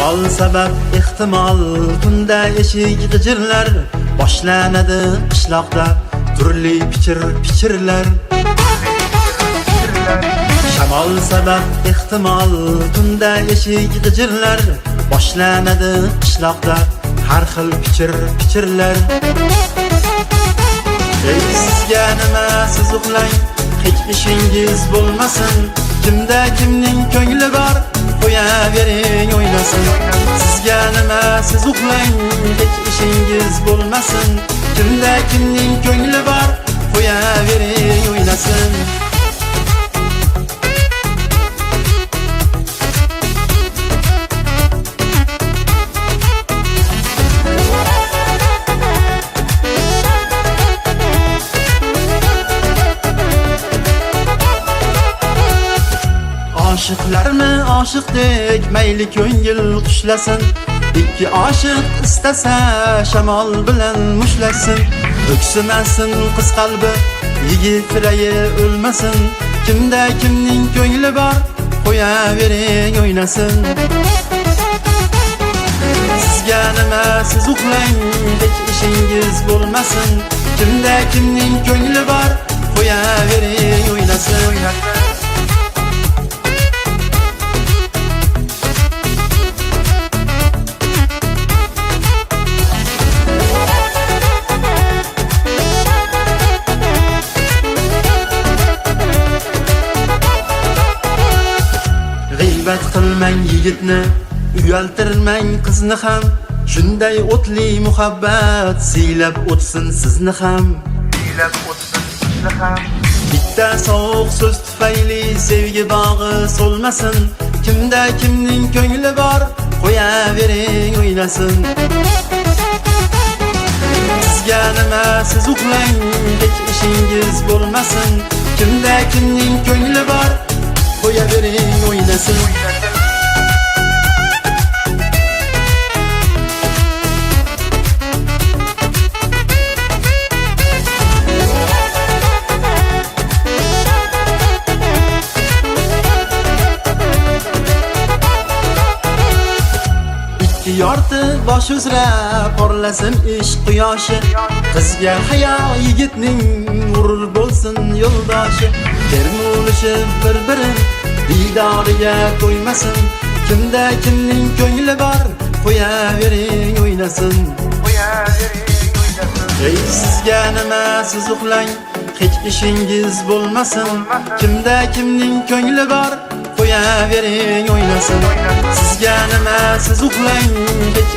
Shamol sabab ehtimol tunda eshik g'ijirlar, boshlanadi qishloqda turli pichirlar. Shamol sabab ehtimol tunda eshik g'ijirlar, boshlanadi qishloqda har xil pichirlar. Sizga nima siz uxlang, hech ishingiz bo'lmasin. Kimda kimning ko'ngli bor, qo'yavering o'ynasin. Sizga nima siz uxlang, hech ishingiz bo'lmasin. Kimda kimning ko'ngli bor, qo'yavering o'ynasin. Aşıqlarni aşıqdek mayli ko'ngil qushlasin. Ikki aşıq istasa shamol bilan mushlasin. O'ksimasin qiz qalbi, yigit rayi o'lmasin. Kimda kimning ko'ngli bor, qo'yavering o'ynasin. Sizga nima siz uxlang, hech ishingiz bo'lmasin. Kimda kimning ko'ngli bor, qo'yavering o'ynasin. G'iybat qilmang yigitni, uyaltirmang qizni ham. Shunday o'tli muhabbat siylab o'tsin sizni ham. Bitta sovuq so'z tufayli sevgi bog'i so'lmasin. Kimda kimning ko'ngli bor, qo'yavering o'ynasin. Sizga nima siz uxlang, hech ishingiz bo'lmasin. Kimda kimning ko'ngli bor, qo'yavering o'ynasin. Ikki yorti bosh uzra porlasin ishq quyoshi. Qizga hayo yigitning g'urur bo'lsin yo'ldoshi. Termulishib bir-birin diydoriga qo'ymasin. Kimda kimning ko'ngli bor, qo'yavering o'ynasin. Ey sizga nima siz uxlang, hech ishingiz bo'lmasin. Kimda kimning ko'ngli bor, qo'yavering o'ynasin. Sizga nima siz uxlang, hech